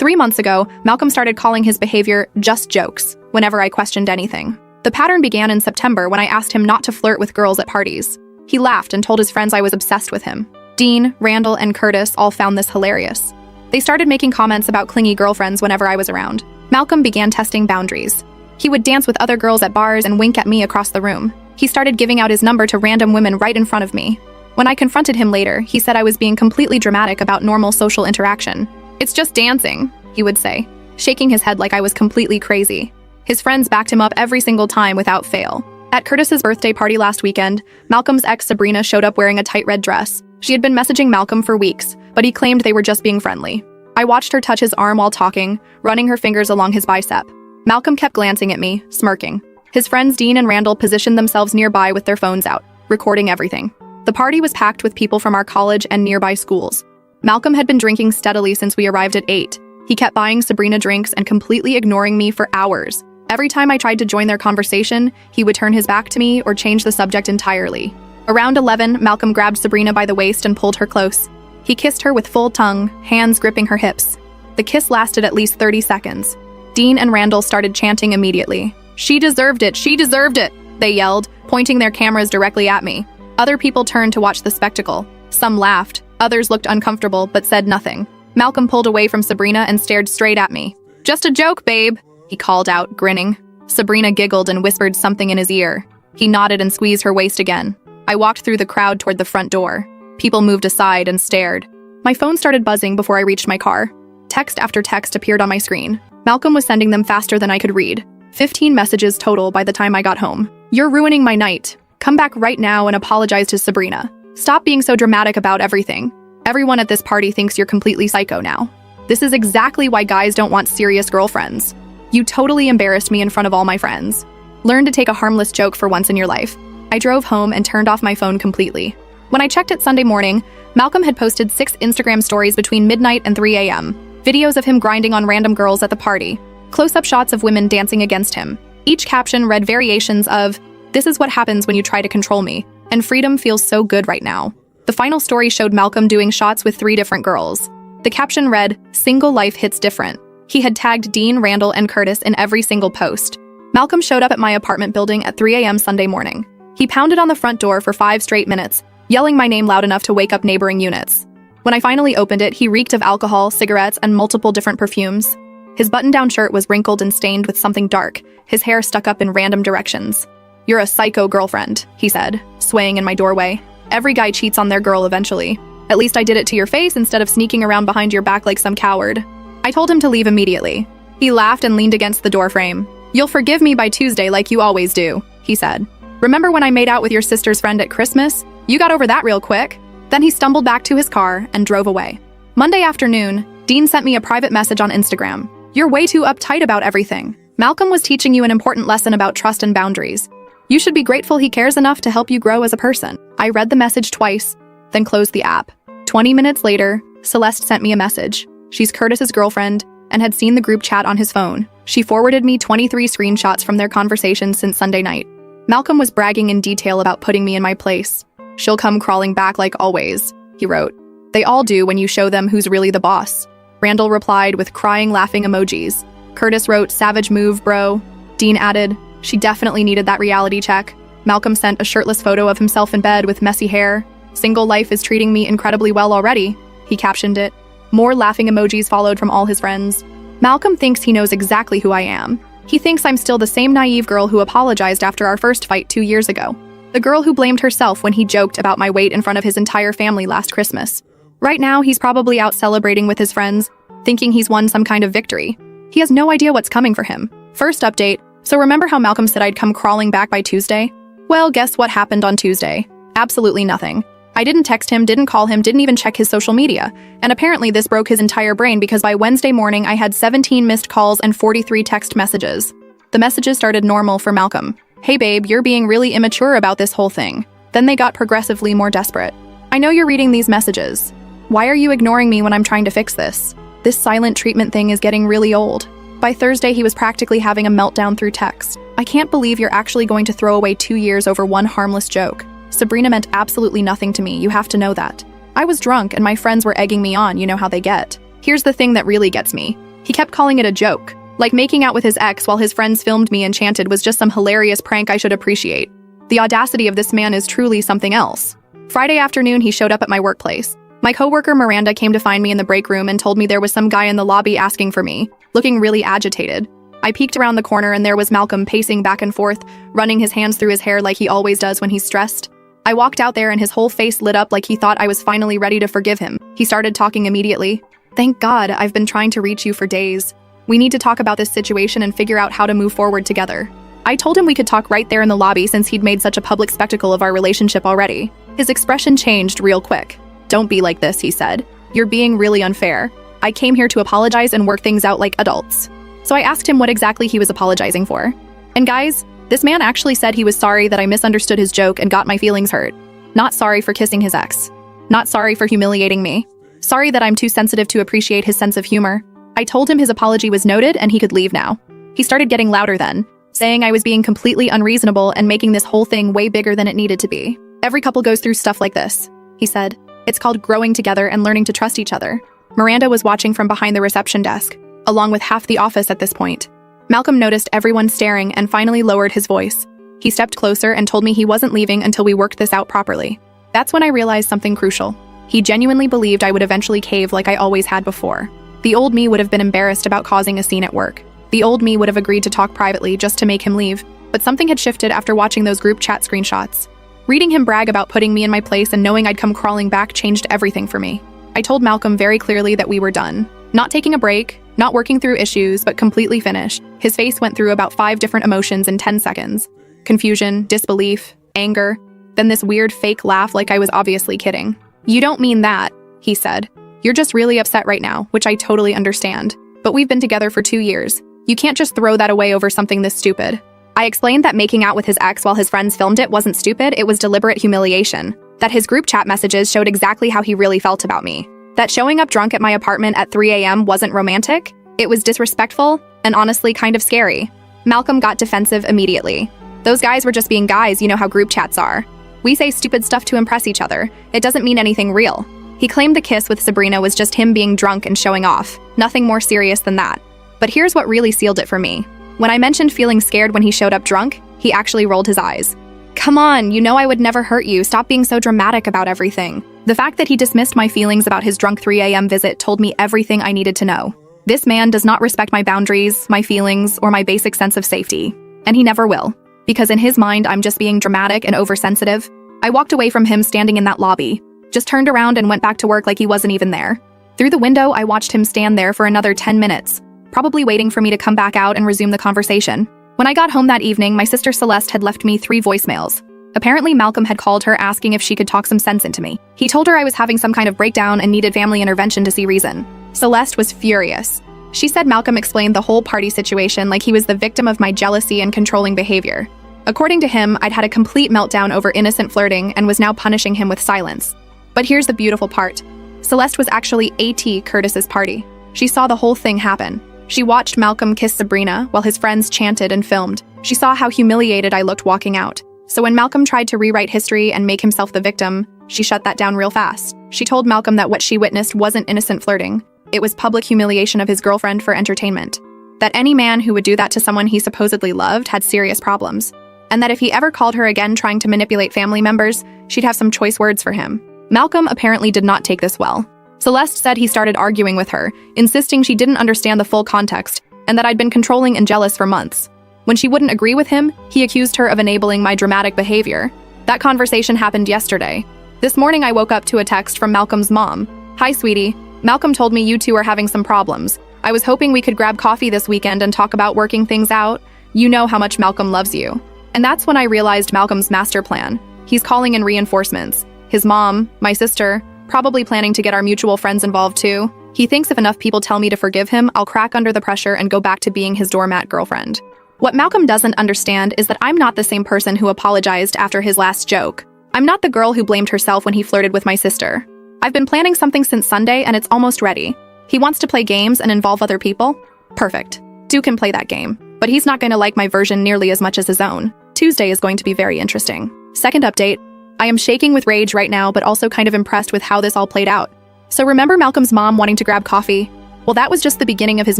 3 months ago, Malcolm started calling his behavior just jokes whenever I questioned anything. The pattern began in September when I asked him not to flirt with girls at parties. He laughed and told his friends I was obsessed with him. Dean, Randall, and Curtis all found this hilarious. They started making comments about clingy girlfriends whenever I was around. Malcolm began testing boundaries. He would dance with other girls at bars and wink at me across the room. He started giving out his number to random women right in front of me. When I confronted him later, he said I was being completely dramatic about normal social interaction. "It's just dancing," he would say, shaking his head like I was completely crazy. His friends backed him up every single time without fail. At Curtis's birthday party last weekend, Malcolm's ex Sabrina showed up wearing a tight red dress. She had been messaging Malcolm for weeks, but he claimed they were just being friendly. I watched her touch his arm while talking, running her fingers along his bicep. Malcolm kept glancing at me, smirking. His friends Dean and Randall positioned themselves nearby with their phones out, recording everything. The party was packed with people from our college and nearby schools. Malcolm had been drinking steadily since we arrived at 8. He kept buying Sabrina drinks and completely ignoring me for hours. Every time I tried to join their conversation, he would turn his back to me or change the subject entirely. Around 11, Malcolm grabbed Sabrina by the waist and pulled her close. He kissed her with full tongue, hands gripping her hips. The kiss lasted at least 30 seconds. Dean and Randall started chanting immediately. "She deserved it! She deserved it!" they yelled, pointing their cameras directly at me. Other people turned to watch the spectacle. Some laughed, others looked uncomfortable but said nothing. Malcolm pulled away from Sabrina and stared straight at me. "Just a joke, babe," he called out, grinning. Sabrina giggled and whispered something in his ear. He nodded and squeezed her waist again. I walked through the crowd toward the front door. People moved aside and stared. My phone started buzzing before I reached my car. Text after text appeared on my screen. Malcolm was sending them faster than I could read. 15 messages total by the time I got home. "You're ruining my night. Come back right now and apologize to Sabrina. Stop being so dramatic about everything. Everyone at this party thinks you're completely psycho now. This is exactly why guys don't want serious girlfriends. You totally embarrassed me in front of all my friends. Learn to take a harmless joke for once in your life." I drove home and turned off my phone completely. When I checked it Sunday morning, Malcolm had posted 6 Instagram stories between midnight and 3 a.m. Videos of him grinding on random girls at the party. Close-up shots of women dancing against him. Each caption read variations of, "This is what happens when you try to control me," and "Freedom feels so good right now." The final story showed Malcolm doing shots with 3 different girls. The caption read, "Single life hits different." He had tagged Dean, Randall, and Curtis in every single post. Malcolm showed up at my apartment building at 3 a.m. Sunday morning. He pounded on the front door for 5 straight minutes, yelling my name loud enough to wake up neighboring units. When I finally opened it, he reeked of alcohol, cigarettes, and multiple different perfumes. His button-down shirt was wrinkled and stained with something dark, his hair stuck up in random directions. "You're a psycho girlfriend," he said, swaying in my doorway. "Every guy cheats on their girl eventually. At least I did it to your face instead of sneaking around behind your back like some coward." I told him to leave immediately. He laughed and leaned against the doorframe. "You'll forgive me by Tuesday like you always do," he said. "Remember when I made out with your sister's friend at Christmas? You got over that real quick." Then he stumbled back to his car and drove away. Monday afternoon, Dean sent me a private message on Instagram. "You're way too uptight about everything. Malcolm was teaching you an important lesson about trust and boundaries. You should be grateful he cares enough to help you grow as a person." I read the message twice, then closed the app. 20 minutes later, Celeste sent me a message. She's Curtis's girlfriend and had seen the group chat on his phone. She forwarded me 23 screenshots from their conversations since Sunday night. Malcolm was bragging in detail about putting me in my place. "She'll come crawling back like always," he wrote. "They all do when you show them who's really the boss." Randall replied with crying, laughing emojis. Curtis wrote, "Savage move, bro." Dean added, "She definitely needed that reality check." Malcolm sent a shirtless photo of himself in bed with messy hair. "Single life is treating me incredibly well already," he captioned it. More laughing emojis followed from all his friends. Malcolm thinks he knows exactly who I am. He thinks I'm still the same naive girl who apologized after our first fight 2 years ago. The girl who blamed herself when he joked about my weight in front of his entire family last Christmas. Right now, he's probably out celebrating with his friends, thinking he's won some kind of victory. He has no idea what's coming for him. First update, so remember how Malcolm said I'd come crawling back by Tuesday? Well, guess what happened on Tuesday? Absolutely nothing. I didn't text him, didn't call him, didn't even check his social media. And apparently this broke his entire brain because by Wednesday morning I had 17 missed calls and 43 text messages. The messages started normal for Malcolm. "Hey babe, you're being really immature about this whole thing." Then they got progressively more desperate. "I know you're reading these messages. Why are you ignoring me when I'm trying to fix this? This silent treatment thing is getting really old." By Thursday, he was practically having a meltdown through text. "I can't believe you're actually going to throw away 2 years over one harmless joke. Sabrina meant absolutely nothing to me, you have to know that. I was drunk and my friends were egging me on, you know how they get. Here's the thing that really gets me. He kept calling it a joke. Like making out with his ex while his friends filmed me and chanted was just some hilarious prank I should appreciate. The audacity of this man is truly something else. Friday afternoon, he showed up at my workplace. My coworker Miranda came to find me in the break room and told me there was some guy in the lobby asking for me, looking really agitated. I peeked around the corner and there was Malcolm pacing back and forth, running his hands through his hair like he always does when he's stressed. I walked out there and his whole face lit up like he thought I was finally ready to forgive him. He started talking immediately. "Thank God, I've been trying to reach you for days. We need to talk about this situation and figure out how to move forward together." I told him we could talk right there in the lobby since he'd made such a public spectacle of our relationship already. His expression changed real quick. "Don't be like this," he said. "You're being really unfair. I came here to apologize and work things out like adults." So I asked him what exactly he was apologizing for. And guys, this man actually said he was sorry that I misunderstood his joke and got my feelings hurt. Not sorry for kissing his ex. Not sorry for humiliating me. Sorry that I'm too sensitive to appreciate his sense of humor. I told him his apology was noted and he could leave now. He started getting louder then, saying I was being completely unreasonable and making this whole thing way bigger than it needed to be. "Every couple goes through stuff like this," he said. "It's called growing together and learning to trust each other." Miranda was watching from behind the reception desk, along with half the office at this point. Malcolm noticed everyone staring and finally lowered his voice. He stepped closer and told me he wasn't leaving until we worked this out properly. That's when I realized something crucial. He genuinely believed I would eventually cave like I always had before. The old me would have been embarrassed about causing a scene at work. The old me would have agreed to talk privately just to make him leave, but something had shifted after watching those group chat screenshots. Reading him brag about putting me in my place and knowing I'd come crawling back changed everything for me. I told Malcolm very clearly that we were done. Not taking a break, not working through issues, but completely finished. His face went through about 5 different emotions in 10 seconds. Confusion, disbelief, anger, then this weird fake laugh like I was obviously kidding. "You don't mean that," he said. "You're just really upset right now, which I totally understand. But we've been together for 2 years. You can't just throw that away over something this stupid." I explained that making out with his ex while his friends filmed it wasn't stupid, it was deliberate humiliation. That his group chat messages showed exactly how he really felt about me. That showing up drunk at my apartment at 3 a.m. wasn't romantic, it was disrespectful, and honestly kind of scary. Malcolm got defensive immediately. "Those guys were just being guys, you know how group chats are. We say stupid stuff to impress each other. It doesn't mean anything real." He claimed the kiss with Sabrina was just him being drunk and showing off. Nothing more serious than that. But here's what really sealed it for me. When I mentioned feeling scared when he showed up drunk, he actually rolled his eyes. "Come on, you know I would never hurt you. Stop being so dramatic about everything." The fact that he dismissed my feelings about his drunk 3 a.m. visit told me everything I needed to know. This man does not respect my boundaries, my feelings, or my basic sense of safety. And he never will. Because in his mind, I'm just being dramatic and oversensitive. I walked away from him standing in that lobby, just turned around and went back to work like he wasn't even there. Through the window, I watched him stand there for another 10 minutes, probably waiting for me to come back out and resume the conversation. When I got home that evening, my sister Celeste had left me 3 voicemails. Apparently, Malcolm had called her asking if she could talk some sense into me. He told her I was having some kind of breakdown and needed family intervention to see reason. Celeste was furious. She said Malcolm explained the whole party situation like he was the victim of my jealousy and controlling behavior. According to him, I'd had a complete meltdown over innocent flirting and was now punishing him with silence. But here's the beautiful part. Celeste was actually AT Curtis's party. She saw the whole thing happen. She watched Malcolm kiss Sabrina while his friends chanted and filmed. She saw how humiliated I looked walking out. So when Malcolm tried to rewrite history and make himself the victim, she shut that down real fast. She told Malcolm that what she witnessed wasn't innocent flirting. It was public humiliation of his girlfriend for entertainment. That any man who would do that to someone he supposedly loved had serious problems. And that if he ever called her again trying to manipulate family members, she'd have some choice words for him. Malcolm apparently did not take this well. Celeste said he started arguing with her, insisting she didn't understand the full context, and that I'd been controlling and jealous for months. When she wouldn't agree with him, he accused her of enabling my dramatic behavior. That conversation happened yesterday. This morning I woke up to a text from Malcolm's mom. "Hi, sweetie. Malcolm told me you two are having some problems. I was hoping we could grab coffee this weekend and talk about working things out. You know how much Malcolm loves you." And that's when I realized Malcolm's master plan. He's calling in reinforcements. His mom, my sister, probably planning to get our mutual friends involved too. He thinks if enough people tell me to forgive him, I'll crack under the pressure and go back to being his doormat girlfriend. What Malcolm doesn't understand is that I'm not the same person who apologized after his last joke. I'm not the girl who blamed herself when he flirted with my sister. I've been planning something since Sunday and it's almost ready. He wants to play games and involve other people? Perfect. Duke can play that game. But he's not going to like my version nearly as much as his own. Tuesday is going to be very interesting. Second update. I am shaking with rage right now, but also kind of impressed with how this all played out. So remember Malcolm's mom wanting to grab coffee? Well, that was just the beginning of his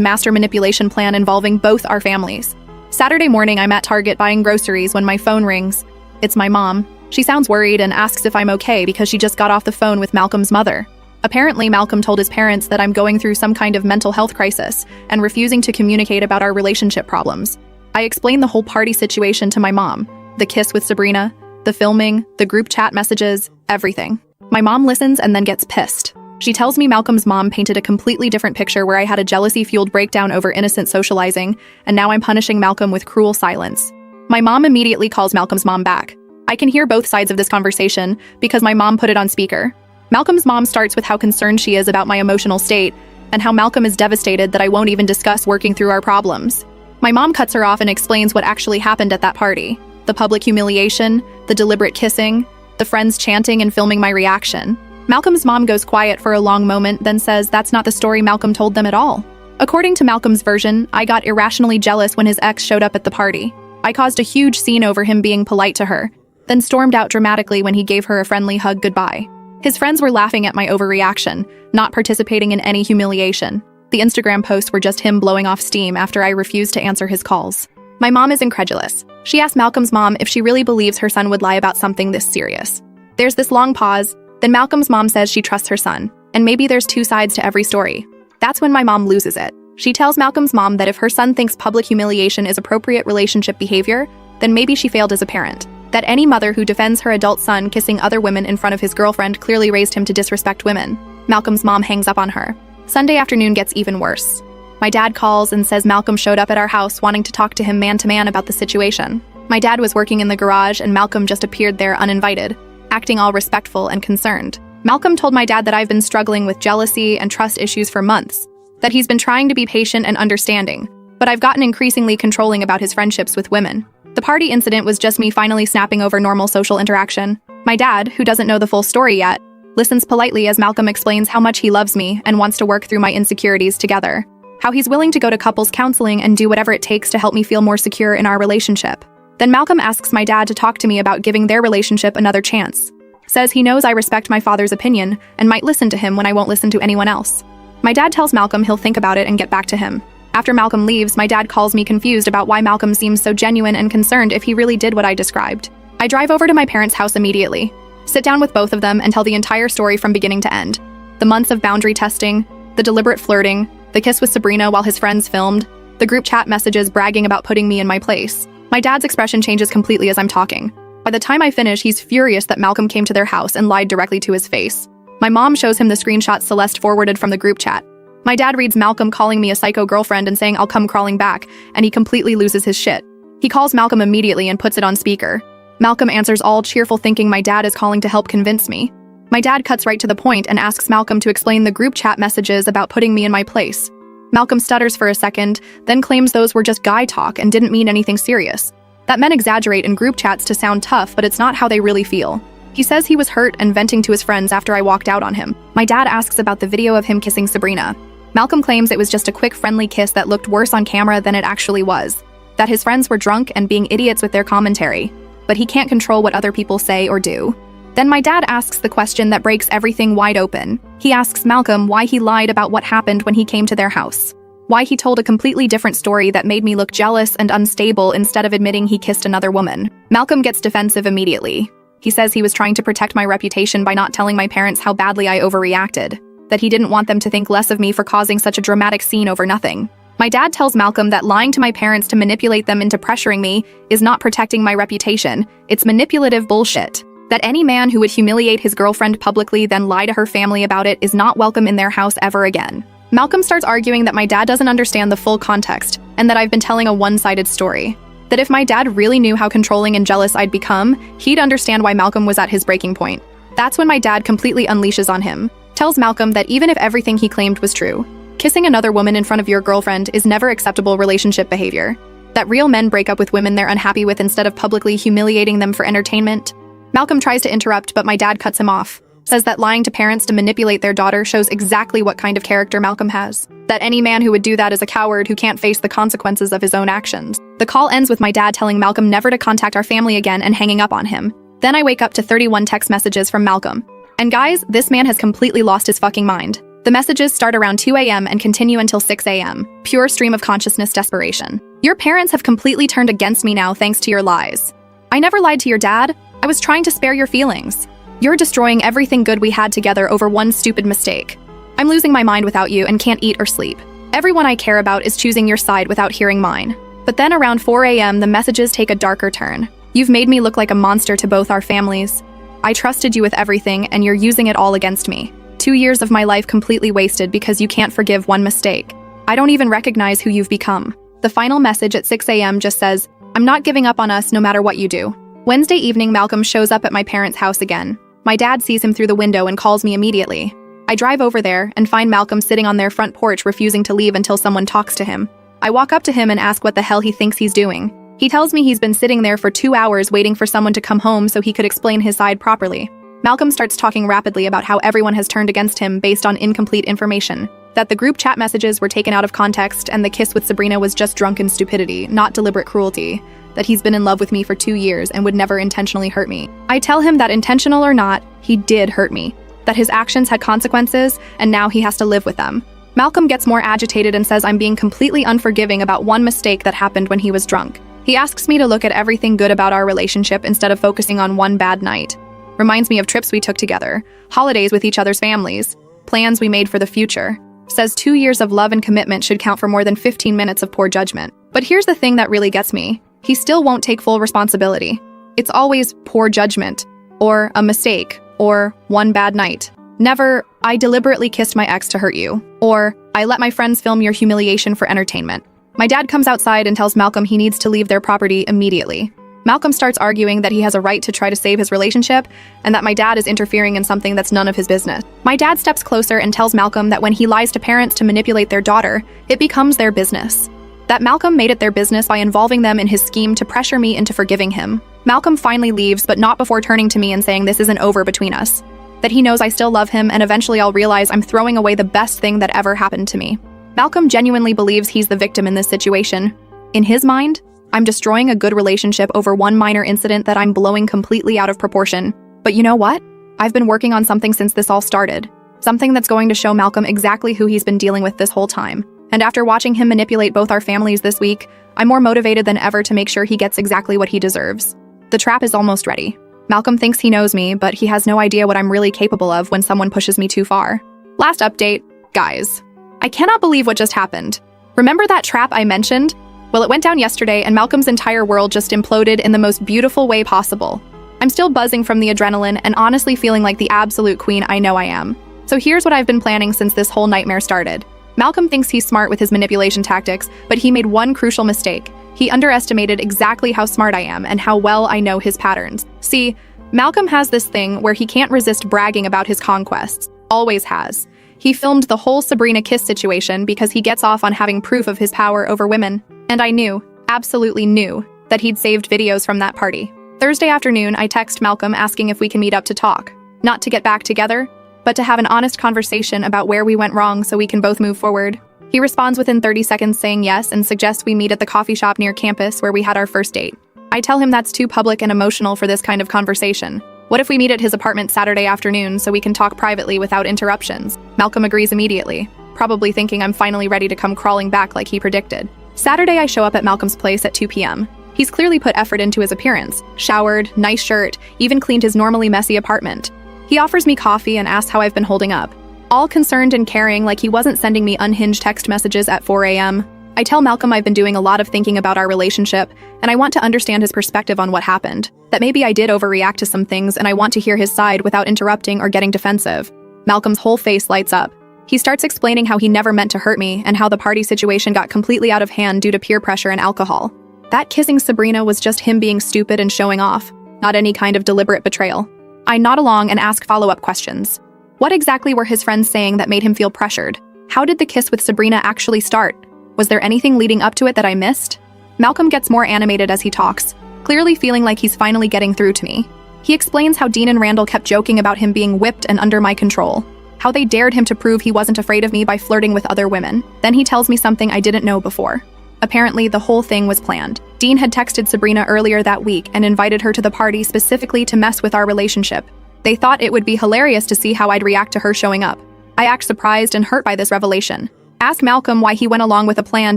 master manipulation plan involving both our families. Saturday morning, I'm at Target buying groceries when my phone rings. It's my mom. She sounds worried and asks if I'm okay because she just got off the phone with Malcolm's mother. Apparently, Malcolm told his parents that I'm going through some kind of mental health crisis and refusing to communicate about our relationship problems. I explained the whole party situation to my mom. The kiss with Sabrina, the filming, the group chat messages, everything. My mom listens and then gets pissed. She tells me Malcolm's mom painted a completely different picture where I had a jealousy-fueled breakdown over innocent socializing, and now I'm punishing Malcolm with cruel silence. My mom immediately calls Malcolm's mom back. I can hear both sides of this conversation because my mom put it on speaker. Malcolm's mom starts with how concerned she is about my emotional state and how Malcolm is devastated that I won't even discuss working through our problems. My mom cuts her off and explains what actually happened at that party. The public humiliation, the deliberate kissing, the friends chanting and filming my reaction. Malcolm's mom goes quiet for a long moment, then says that's not the story Malcolm told them at all. According to Malcolm's version, I got irrationally jealous when his ex showed up at the party. I caused a huge scene over him being polite to her, then stormed out dramatically when he gave her a friendly hug goodbye. His friends were laughing at my overreaction, not participating in any humiliation. The Instagram posts were just him blowing off steam after I refused to answer his calls. My mom is incredulous. She asked Malcolm's mom if she really believes her son would lie about something this serious. There's this long pause. Then Malcolm's mom says she trusts her son, and maybe there's two sides to every story. That's when my mom loses it. She tells Malcolm's mom that if her son thinks public humiliation is appropriate relationship behavior, then maybe she failed as a parent. That any mother who defends her adult son kissing other women in front of his girlfriend clearly raised him to disrespect women. Malcolm's mom hangs up on her. Sunday afternoon gets even worse. My dad calls and says Malcolm showed up at our house wanting to talk to him man-to-man about the situation. My dad was working in the garage and Malcolm just appeared there uninvited, acting all respectful and concerned. Malcolm told my dad that I've been struggling with jealousy and trust issues for months, that he's been trying to be patient and understanding, but I've gotten increasingly controlling about his friendships with women. The party incident was just me finally snapping over normal social interaction. My dad, who doesn't know the full story yet, listens politely as Malcolm explains how much he loves me and wants to work through my insecurities together, how he's willing to go to couples counseling and do whatever it takes to help me feel more secure in our relationship. Then Malcolm asks my dad to talk to me about giving their relationship another chance. Says he knows I respect my father's opinion and might listen to him when I won't listen to anyone else. My dad tells Malcolm he'll think about it and get back to him. After Malcolm leaves, my dad calls me confused about why Malcolm seems so genuine and concerned if he really did what I described. I drive over to my parents' house immediately, sit down with both of them and tell the entire story from beginning to end. The months of boundary testing, the deliberate flirting, the kiss with Sabrina while his friends filmed, the group chat messages bragging about putting me in my place. My dad's expression changes completely as I'm talking. By the time I finish, he's furious that Malcolm came to their house and lied directly to his face. My mom shows him the screenshots Celeste forwarded from the group chat. My dad reads Malcolm calling me a psycho girlfriend and saying I'll come crawling back, and he completely loses his shit. He calls Malcolm immediately and puts it on speaker. Malcolm answers all cheerful thinking my dad is calling to help convince me. My dad cuts right to the point and asks Malcolm to explain the group chat messages about putting me in my place. Malcolm stutters for a second, then claims those were just guy talk and didn't mean anything serious. That men exaggerate in group chats to sound tough, but it's not how they really feel. He says he was hurt and venting to his friends after I walked out on him. My dad asks about the video of him kissing Sabrina. Malcolm claims it was just a quick friendly kiss that looked worse on camera than it actually was. That his friends were drunk and being idiots with their commentary. But he can't control what other people say or do. Then my dad asks the question that breaks everything wide open. He asks Malcolm why he lied about what happened when he came to their house. Why he told a completely different story that made me look jealous and unstable instead of admitting he kissed another woman. Malcolm gets defensive immediately. He says he was trying to protect my reputation by not telling my parents how badly I overreacted. That he didn't want them to think less of me for causing such a dramatic scene over nothing. My dad tells Malcolm that lying to my parents to manipulate them into pressuring me is not protecting my reputation, it's manipulative bullshit. That any man who would humiliate his girlfriend publicly then lie to her family about it is not welcome in their house ever again. Malcolm starts arguing that my dad doesn't understand the full context and that I've been telling a one-sided story. That if my dad really knew how controlling and jealous I'd become, he'd understand why Malcolm was at his breaking point. That's when my dad completely unleashes on him. Tells Malcolm that even if everything he claimed was true, kissing another woman in front of your girlfriend is never acceptable relationship behavior. That real men break up with women they're unhappy with instead of publicly humiliating them for entertainment. Malcolm tries to interrupt, but my dad cuts him off. Says that lying to parents to manipulate their daughter shows exactly what kind of character Malcolm has. That any man who would do that is a coward who can't face the consequences of his own actions. The call ends with my dad telling Malcolm never to contact our family again and hanging up on him. Then I wake up to 31 text messages from Malcolm. And guys, this man has completely lost his fucking mind. The messages start around 2 a.m. and continue until 6 a.m. Pure stream of consciousness desperation. Your parents have completely turned against me now thanks to your lies. I never lied to your dad. I was trying to spare your feelings. You're destroying everything good we had together over one stupid mistake. I'm losing my mind without you and can't eat or sleep. Everyone I care about is choosing your side without hearing mine. But then around 4 a.m. the messages take a darker turn. You've made me look like a monster to both our families. I trusted you with everything and you're using it all against me. 2 years of my life completely wasted because you can't forgive one mistake. I don't even recognize who you've become. The final message at 6 a.m. just says, I'm not giving up on us no matter what you do. Wednesday evening, Malcolm shows up at my parents' house again. My dad sees him through the window and calls me immediately. I drive over there and find Malcolm sitting on their front porch refusing to leave until someone talks to him. I walk up to him and ask what the hell he thinks he's doing. He tells me he's been sitting there for 2 hours waiting for someone to come home so he could explain his side properly. Malcolm starts talking rapidly about how everyone has turned against him based on incomplete information, that the group chat messages were taken out of context and the kiss with Sabrina was just drunken stupidity, not deliberate cruelty, that he's been in love with me for 2 years and would never intentionally hurt me. I tell him that intentional or not, he did hurt me, that his actions had consequences and now he has to live with them. Malcolm gets more agitated and says I'm being completely unforgiving about one mistake that happened when he was drunk. He asks me to look at everything good about our relationship instead of focusing on one bad night. Reminds me of trips we took together, holidays with each other's families, plans we made for the future. Says 2 years of love and commitment should count for more than 15 minutes of poor judgment. But here's the thing that really gets me. He still won't take full responsibility. It's always poor judgment, or a mistake, or one bad night. Never, I deliberately kissed my ex to hurt you, or I let my friends film your humiliation for entertainment. My dad comes outside and tells Malcolm he needs to leave their property immediately. Malcolm starts arguing that he has a right to try to save his relationship and that my dad is interfering in something that's none of his business. My dad steps closer and tells Malcolm that when he lies to parents to manipulate their daughter, it becomes their business. That Malcolm made it their business by involving them in his scheme to pressure me into forgiving him. Malcolm finally leaves, but not before turning to me and saying this isn't over between us. That he knows I still love him and eventually I'll realize I'm throwing away the best thing that ever happened to me. Malcolm genuinely believes he's the victim in this situation. In his mind, I'm destroying a good relationship over one minor incident that I'm blowing completely out of proportion. But you know what? I've been working on something since this all started. Something that's going to show Malcolm exactly who he's been dealing with this whole time. And after watching him manipulate both our families this week, I'm more motivated than ever to make sure he gets exactly what he deserves. The trap is almost ready. Malcolm thinks he knows me, but he has no idea what I'm really capable of when someone pushes me too far. Last update, guys. I cannot believe what just happened. Remember that trap I mentioned? Well, it went down yesterday and Malcolm's entire world just imploded in the most beautiful way possible. I'm still buzzing from the adrenaline and honestly feeling like the absolute queen I know I am. So here's what I've been planning since this whole nightmare started. Malcolm thinks he's smart with his manipulation tactics, but he made one crucial mistake. He underestimated exactly how smart I am and how well I know his patterns. See, Malcolm has this thing where he can't resist bragging about his conquests. Always has. He filmed the whole Sabrina kiss situation because he gets off on having proof of his power over women. And I knew, absolutely knew, that he'd saved videos from that party. Thursday afternoon, I text Malcolm asking if we can meet up to talk. Not to get back together, but to have an honest conversation about where we went wrong so we can both move forward. He responds within 30 seconds saying yes and suggests we meet at the coffee shop near campus where we had our first date. I tell him that's too public and emotional for this kind of conversation. What if we meet at his apartment Saturday afternoon so we can talk privately without interruptions? Malcolm agrees immediately, probably thinking I'm finally ready to come crawling back like he predicted. Saturday, I show up at Malcolm's place at 2 p.m. He's clearly put effort into his appearance. Showered, nice shirt, even cleaned his normally messy apartment. He offers me coffee and asks how I've been holding up. All concerned and caring like he wasn't sending me unhinged text messages at 4 a.m. I tell Malcolm I've been doing a lot of thinking about our relationship, and I want to understand his perspective on what happened. That maybe I did overreact to some things and I want to hear his side without interrupting or getting defensive. Malcolm's whole face lights up. He starts explaining how he never meant to hurt me and how the party situation got completely out of hand due to peer pressure and alcohol. That kissing Sabrina was just him being stupid and showing off, not any kind of deliberate betrayal. I nod along and ask follow-up questions. What exactly were his friends saying that made him feel pressured? How did the kiss with Sabrina actually start? Was there anything leading up to it that I missed? Malcolm gets more animated as he talks, clearly feeling like he's finally getting through to me. He explains how Dean and Randall kept joking about him being whipped and under my control, how they dared him to prove he wasn't afraid of me by flirting with other women. Then he tells me something I didn't know before. Apparently, the whole thing was planned. Dean had texted Sabrina earlier that week and invited her to the party specifically to mess with our relationship. They thought it would be hilarious to see how I'd react to her showing up. I act surprised and hurt by this revelation. Ask Malcolm why he went along with a plan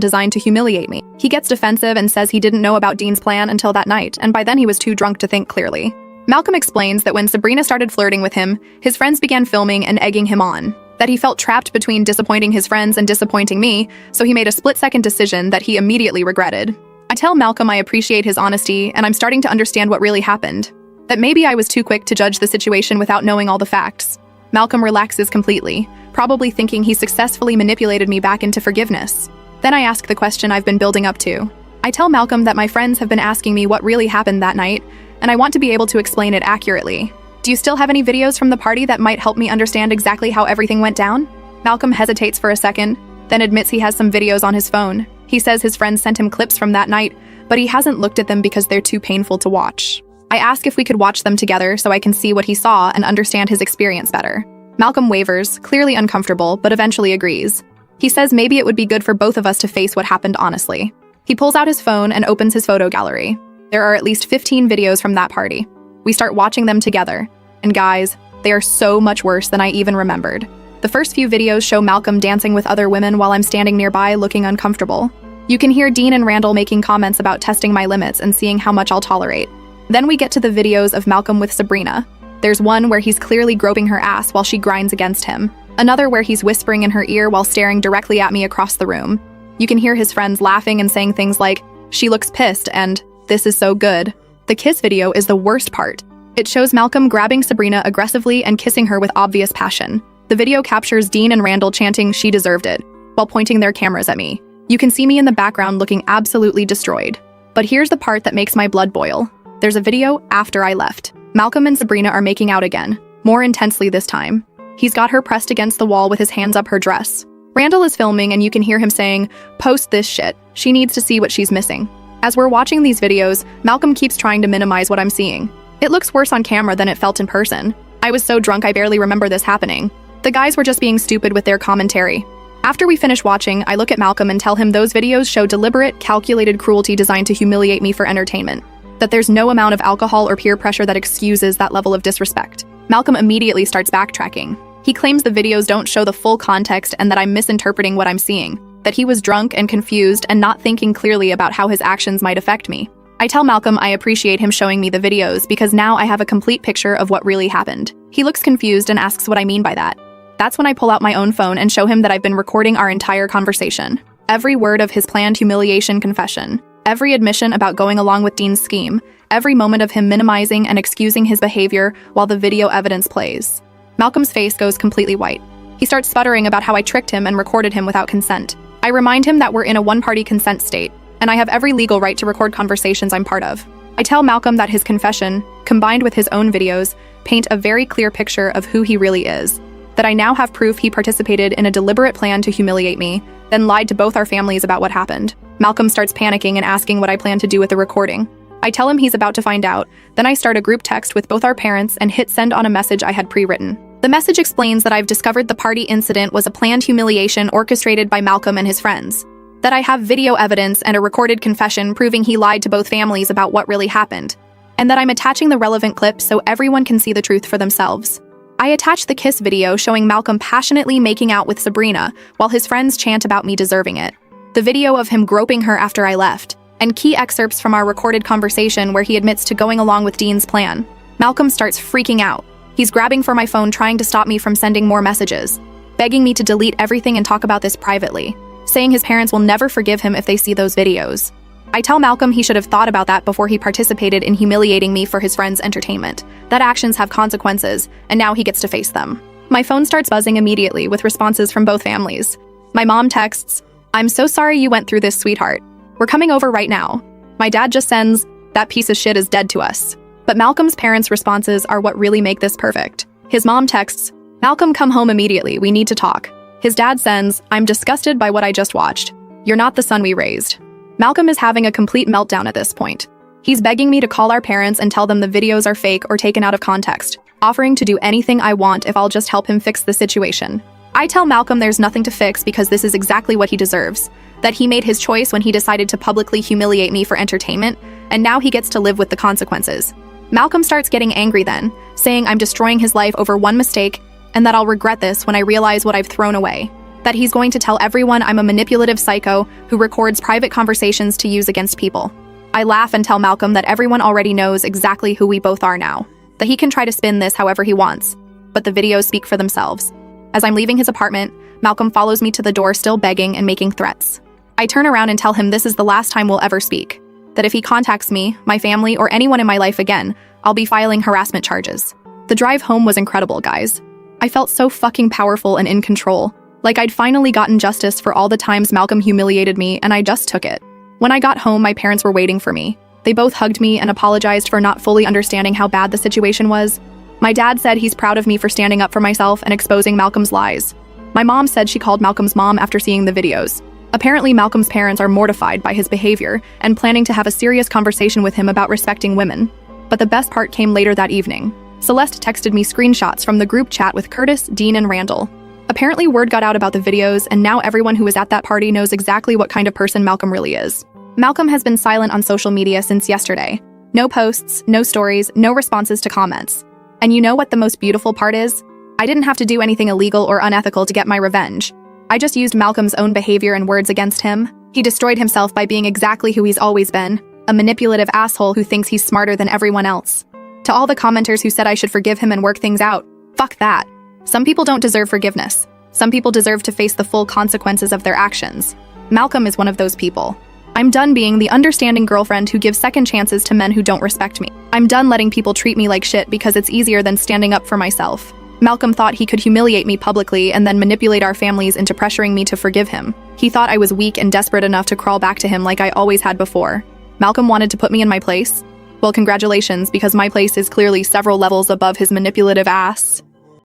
designed to humiliate me. He gets defensive and says he didn't know about Dean's plan until that night, and by then he was too drunk to think clearly. Malcolm explains that when Sabrina started flirting with him, his friends began filming and egging him on. That he felt trapped between disappointing his friends and disappointing me, so he made a split-second decision that he immediately regretted. I tell Malcolm I appreciate his honesty, and I'm starting to understand what really happened. That maybe I was too quick to judge the situation without knowing all the facts. Malcolm relaxes completely, probably thinking he successfully manipulated me back into forgiveness. Then I ask the question I've been building up to. I tell Malcolm that my friends have been asking me what really happened that night, and I want to be able to explain it accurately. Do you still have any videos from the party that might help me understand exactly how everything went down? Malcolm hesitates for a second, then admits he has some videos on his phone. He says his friends sent him clips from that night, but he hasn't looked at them because they're too painful to watch. I ask if we could watch them together so I can see what he saw and understand his experience better. Malcolm wavers, clearly uncomfortable, but eventually agrees. He says maybe it would be good for both of us to face what happened honestly. He pulls out his phone and opens his photo gallery. There are at least 15 videos from that party. We start watching them together. And guys, they are so much worse than I even remembered. The first few videos show Malcolm dancing with other women while I'm standing nearby looking uncomfortable. You can hear Dean and Randall making comments about testing my limits and seeing how much I'll tolerate. Then we get to the videos of Malcolm with Sabrina. There's one where he's clearly groping her ass while she grinds against him. Another where he's whispering in her ear while staring directly at me across the room. You can hear his friends laughing and saying things like, "She looks pissed," and "This is so good." The kiss video is the worst part. It shows Malcolm grabbing Sabrina aggressively and kissing her with obvious passion. The video captures Dean and Randall chanting, "She deserved it," while pointing their cameras at me. You can see me in the background looking absolutely destroyed. But here's the part that makes my blood boil. There's a video after I left. Malcolm and Sabrina are making out again, more intensely this time. He's got her pressed against the wall with his hands up her dress. Randall is filming and you can hear him saying, "Post this shit. She needs to see what she's missing." As we're watching these videos, Malcolm keeps trying to minimize what I'm seeing. It looks worse on camera than it felt in person. I was so drunk I barely remember this happening. The guys were just being stupid with their commentary. After we finish watching, I look at Malcolm and tell him those videos show deliberate, calculated cruelty designed to humiliate me for entertainment. That there's no amount of alcohol or peer pressure that excuses that level of disrespect. Malcolm immediately starts backtracking. He claims the videos don't show the full context and that I'm misinterpreting what I'm seeing. That he was drunk and confused and not thinking clearly about how his actions might affect me. I tell Malcolm I appreciate him showing me the videos because now I have a complete picture of what really happened. He looks confused and asks what I mean by that. That's when I pull out my own phone and show him that I've been recording our entire conversation. Every word of his planned humiliation confession. Every admission about going along with Dean's scheme. Every moment of him minimizing and excusing his behavior while the video evidence plays. Malcolm's face goes completely white. He starts sputtering about how I tricked him and recorded him without consent. I remind him that we're in a one-party consent state, and I have every legal right to record conversations I'm part of. I tell Malcolm that his confession, combined with his own videos, paint a very clear picture of who he really is. That I now have proof he participated in a deliberate plan to humiliate me, then lied to both our families about what happened. Malcolm starts panicking and asking what I plan to do with the recording. I tell him he's about to find out, then I start a group text with both our parents and hit send on a message I had pre-written. The message explains that I've discovered the party incident was a planned humiliation orchestrated by Malcolm and his friends. That I have video evidence and a recorded confession proving he lied to both families about what really happened. And that I'm attaching the relevant clips so everyone can see the truth for themselves. I attach the kiss video showing Malcolm passionately making out with Sabrina while his friends chant about me deserving it. The video of him groping her after I left. And key excerpts from our recorded conversation where he admits to going along with Dean's plan. Malcolm starts freaking out. He's grabbing for my phone trying to stop me from sending more messages, begging me to delete everything and talk about this privately, saying his parents will never forgive him if they see those videos. I tell Malcolm he should have thought about that before he participated in humiliating me for his friends' entertainment, that actions have consequences, and now he gets to face them. My phone starts buzzing immediately with responses from both families. My mom texts, "I'm so sorry you went through this, sweetheart. We're coming over right now." My dad just sends, "That piece of shit is dead to us." But Malcolm's parents' responses are what really make this perfect. His mom texts, "Malcolm, come home immediately, we need to talk." His dad sends, "I'm disgusted by what I just watched. You're not the son we raised." Malcolm is having a complete meltdown at this point. He's begging me to call our parents and tell them the videos are fake or taken out of context, offering to do anything I want if I'll just help him fix the situation. I tell Malcolm there's nothing to fix because this is exactly what he deserves, that he made his choice when he decided to publicly humiliate me for entertainment, and now he gets to live with the consequences. Malcolm starts getting angry then, saying I'm destroying his life over one mistake and that I'll regret this when I realize what I've thrown away. That he's going to tell everyone I'm a manipulative psycho who records private conversations to use against people. I laugh and tell Malcolm that everyone already knows exactly who we both are now, that he can try to spin this however he wants, but the videos speak for themselves. As I'm leaving his apartment, Malcolm follows me to the door, still begging and making threats. I turn around and tell him this is the last time we'll ever speak, that if he contacts me, my family, or anyone in my life again, I'll be filing harassment charges. The drive home was incredible, guys. I felt so fucking powerful and in control, like I'd finally gotten justice for all the times Malcolm humiliated me, and I just took it. When I got home, my parents were waiting for me. They both hugged me and apologized for not fully understanding how bad the situation was. My dad said he's proud of me for standing up for myself and exposing Malcolm's lies. My mom said she called Malcolm's mom after seeing the videos. Apparently, Malcolm's parents are mortified by his behavior and planning to have a serious conversation with him about respecting women. But the best part came later that evening. Celeste texted me screenshots from the group chat with Curtis, Dean, and Randall. Apparently, word got out about the videos, and now everyone who was at that party knows exactly what kind of person Malcolm really is. Malcolm has been silent on social media since yesterday. No posts, no stories, no responses to comments. And you know what the most beautiful part is? I didn't have to do anything illegal or unethical to get my revenge. I just used Malcolm's own behavior and words against him. He destroyed himself by being exactly who he's always been, a manipulative asshole who thinks he's smarter than everyone else. To all the commenters who said I should forgive him and work things out, fuck that. Some people don't deserve forgiveness. Some people deserve to face the full consequences of their actions. Malcolm is one of those people. I'm done being the understanding girlfriend who gives second chances to men who don't respect me. I'm done letting people treat me like shit because it's easier than standing up for myself. Malcolm thought he could humiliate me publicly and then manipulate our families into pressuring me to forgive him. He thought I was weak and desperate enough to crawl back to him like I always had before. Malcolm wanted to put me in my place? Well, congratulations, because my place is clearly several levels above his manipulative ass.